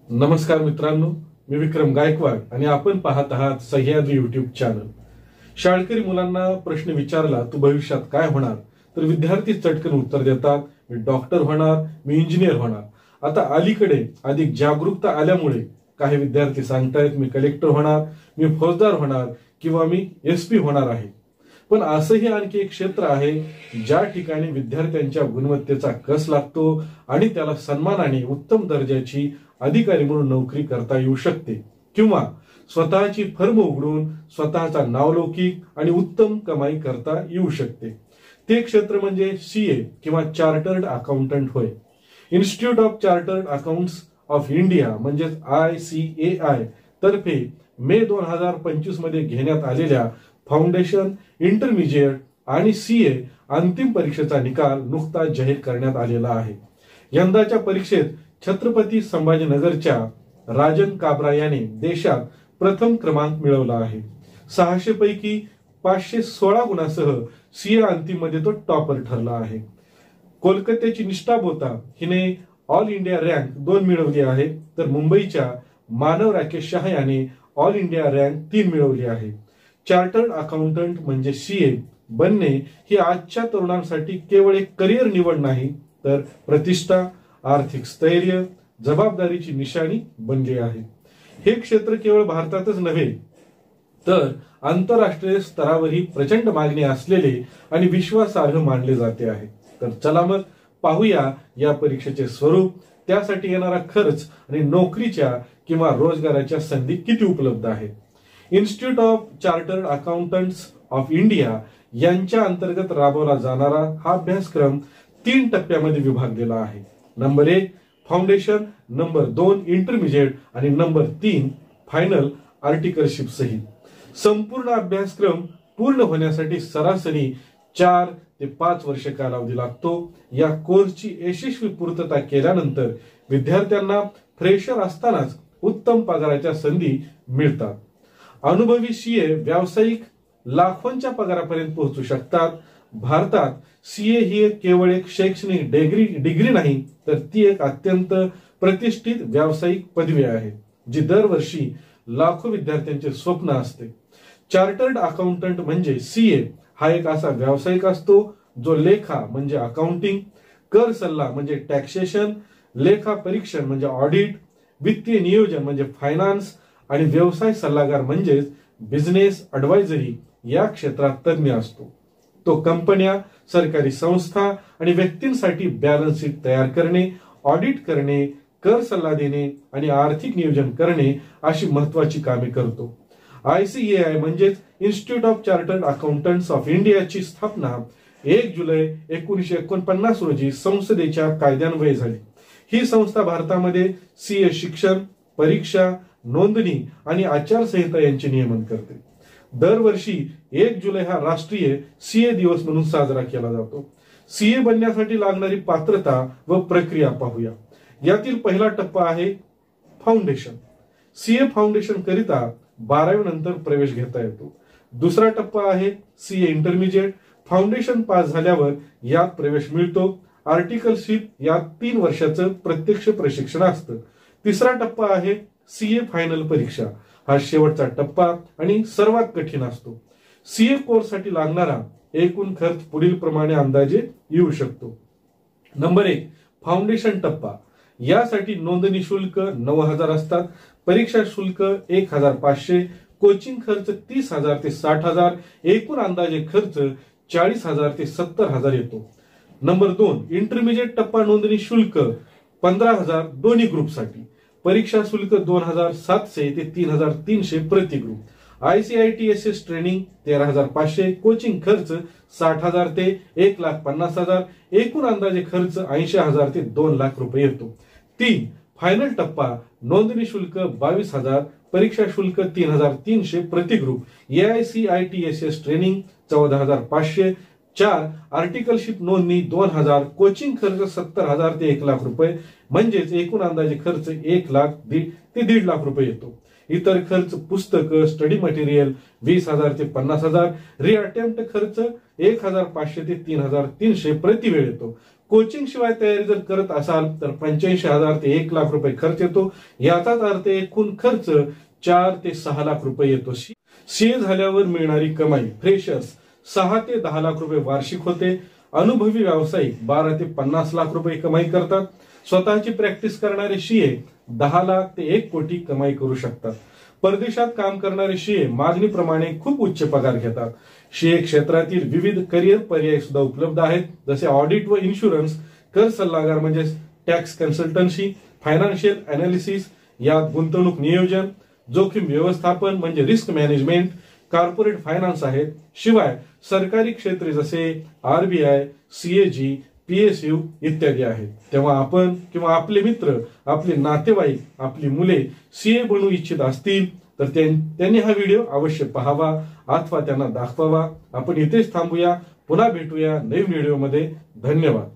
नमस्कार मित्रांनो, मी विक्रम गायकवाड आणि आपण पाहत आहात सह्याद्री युट्यूब चॅनल। शाळकरी मुलांना प्रश्न विचारला तू भविष्यात काय होणार, तर विद्यार्थी चटकन उत्तर देतात मी डॉक्टर होणार, मी इंजिनियर होणार। आता अलीकडे अधिक जागरूकता आल्यामुळे काही विद्यार्थी सांगतायत मी कलेक्टर होणार, मी फौजदार होणार किंवा मी एसपी होणार आहे। पण असंही आणखी एक क्षेत्र आहे ज्या ठिकाणी विद्यार्थ्यांच्या गुणवत्तेचा कस लागतो आणि त्याला सन्मानाने उत्तम दर्जाची अधिकारी म्हणून नोकरी करता येऊ शकते किंवा स्वतःची फर्म उघडून स्वतःचा नावलौकिक आणि उत्तम कमाई करता येऊ शकते। ते क्षेत्र म्हणजे सीए किंवा चार्टर्ड अकाउंटंट होय। Institute of chartered accounts of India म्हणजे ICAI तर्फे मे 2025 मध्ये घेण्यात आलेल्या फाउंडेशन, इंटरमिजिएट आणि सीए अंतिम परीक्षेचा निकाल नुकताच जाहीर करण्यात आलेला आहे। यंदाच्या परीक्षेत छत्रपती संभाजीनगरच्या राजन काबरा याने देशात प्रथम क्रमांक मिळवला आहे। 600 पैकी 516 गुणांसह सीए अंतिम मध्ये तो टॉपर ठरला आहे। कोलकात्याची निष्ठा बोता हिने ऑल इंडिया रँक 2 मिळवली आहे, तर मुंबईच्या मानव राकेश शाह याने ऑल इंडिया रँक 3 मिळवली आहे। चार्टर्ड अकाउंटंट म्हणजे सीए बनणे ही आजच्या तरुणांसाठी केवळ एक करिअर निवड नाही, तर प्रतिष्ठा, आर्थिक स्थैर्य, जबाबदारीची निशाणी बनली आहे। हे क्षेत्र केवळ भारतातच नव्हे तर आंतरराष्ट्रीय स्तरावरही प्रचंड मागणी असलेले आणि विश्वासार्ह मानले जाते आहे। तर चला मग पाहूया या परीक्षेचे स्वरूप, त्यासाठी येणारा खर्च आणि नोकरीच्या किंवा रोजगाराच्या संधी किती उपलब्ध आहेत। Institute of chartered accountants of India यांच्या अंतर्गत राबवला जाणारा हा अभ्यासक्रम 3 टप्प्यामध्ये विभागलेला आहे। नंबर 1 फाउंडेशन, नंबर 2 इंटरमिजिएट आणि नंबर 3 फायनल आर्टिकलशिप सहित। संपूर्ण अभ्यासक्रम पूर्ण होण्यासाठी सरासरी 4 ते 5 वर्ष कालावधी लागतो। या कोर्सची यशस्वी पूर्तता केल्यानंतर विद्यार्थ्यांना फ्रेशर असतानाच उत्तम पगाराच्या संधी मिळतात। अनुभवी सीए व्यावसायिक लाखोंच्या पगारापर्यंत पोहोचू शकतात। भारतात सीए ही केवळ एक शैक्षणिक डिग्री नाही, तर ती एक अत्यंत प्रतिष्ठित व्यावसायिक पदवी आहे जी दरवर्षी लाखो विद्यार्थ्यांचे स्वप्न असते। चार्टर्ड अकाउंटंट म्हणजे सीए हा एक असा व्यावसायिक असतो जो लेखा म्हणजे अकाउंटिंग, कर सल्ला म्हणजे टॅक्सेशन, लेखा परीक्षण म्हणजे ऑडिट, वित्तीय नियोजन म्हणजे फायनान्स आणि व्यवसाय सल्लागार म्हणजे बिझनेस ॲडवायझरी या क्षेत्रात तज्ञ असतो। तो कंपन्या, सरकारी संस्था आणि व्यक्तींसाठी बॅलन्स शीट तयार करणे, ऑडिट करणे, कर सल्ला देणे आणि आर्थिक नियोजन करणे अशी महत्त्वाची कामे करतो। ICAI म्हणजे institute of chartered accountants of इंडियाची स्थापना 1 जुलै 1949 रोजी संसदेच्या कायद्यान्वये झाली। ही संस्था भारतामध्ये सीए शिक्षण, परीक्षा, नोंदणी आणि आचारसंहिता यांचे नियमन करते। दरवर्षी 1 जुलै हा राष्ट्रीय सीए दिवस म्हणून साजरा केला जातो। सीए बनण्यासाठी लागणारी पात्रता व प्रक्रिया पाहूया। यातील पहिला टप्पा आहे फाउंडेशन। सीए फाउंडेशन करिता 12वी नंतर प्रवेश घेता येतो। दुसरा टप्पा आहे सीए इंटरमिजिएट। फाउंडेशन पास झाल्यावर यात प्रवेश मिळतो। आर्टिकलशिप यात 3 वर्षाचं प्रत्यक्ष प्रशिक्षण असतं। तिसरा टप्पा आहे सीए फायनल परीक्षा। हा शेवटचा टप्पा आणि सर्वात कठीण असतो। सीए कोर्स साठी लागणारा एकूण खर्च पुढील प्रमाणे अंदाजे येऊ शकतो। नंबर 1 फाउंडेशन टप्पा। यासाठी नोंदणी शुल्क 9,000 असतात, परीक्षा शुल्क 1,500, कोचिंग खर्च 30,000 ते 60,000, एकूण अंदाजे खर्च 40,000 ते 70,000 येतो। नंबर 2 इंटरमिजिएट टप्पा। नोंदणी शुल्क 15,000 दोन्ही ग्रुपसाठी, परीक्षा शुल्क 2,700 ते 3,300 प्रति ग्रुप, ICITSS ट्रेनिंग 13,500, कोचिंग खर्च 60,000 ते 1,50,000, एकूण अंदाजे खर्च 80,000 ते 2 लाख रुपये येतो। 3 फायनल टप्पा। नोंदणी शुल्क 22,000, परीक्षा शुल्क 3,300 प्रति ग्रुप, AICITSS ट्रेनिंग 14,500, 4 आर्टिकलशिप नोंदणी 2,000, कोचिंग खर्च 70,000 ते 1 लाख रुपये, म्हणजेच एकूण अंदाजे खर्च 1 लाख ते 1.5 लाख रुपये येतो। इतर खर्च पुस्तकं, स्टडी मटेरियल 20,000 ते 50,000, रिअटेम्प्ट खर्च 1,500 ते 3,300 प्रति वेळ येतो। कोचिंग शिवाय तयारी जर करत असाल तर 85,000 ते 1 लाख रुपये खर्च येतो. याचाच अर्थ एकूण खर्च 4 ते 6 लाख रुपये येतो. सीए झाल्यावर मिळणारी कमाई फ्रेशर्स 6 ते 10 लाख रुपये वार्षिक होते. अनुभवी व्यावसायिक 12 ते 50 लाख रुपये कमाई करतात. स्वतःची प्रॅक्टिस करणारे सीए 10 लाख ते 1 कोटी कमाई करू शकतात. परदेशात काम करणारे सीए मागणीप्रमाणे खूप उच्च पगार घेतात. सीए क्षेत्रातील विविध करिअर पर्याय सुद्धा उपलब्ध आहेत, जसे ऑडिट व इन्शुरन्स, कर सल्लागार म्हणजे टॅक्स कन्सल्टन्सी, फायनान्शियल अनालिसिस, यात गुंतवणूक नियोजन, जोखीम व्यवस्थापन म्हणजे रिस्क मॅनेजमेंट, कॉर्पोरेट फायनान्स आहेत. शिवाय सरकारी क्षेत्रे जसे आरबीआय, सीएजी, पीएसयू इत्यादी आहेत. तेव्हा आपण किंवा आपले मित्र, आपले नातेवाईक, आपली मुले सीए बनू इच्छित असतील तर त्यांनी हा व्हिडिओ अवश्य पाहावा अथवा त्यांना दाखवावा. आपण इथेच थांबूया. पुन्हा भेटूया नवीन व्हिडिओमध्ये. धन्यवाद.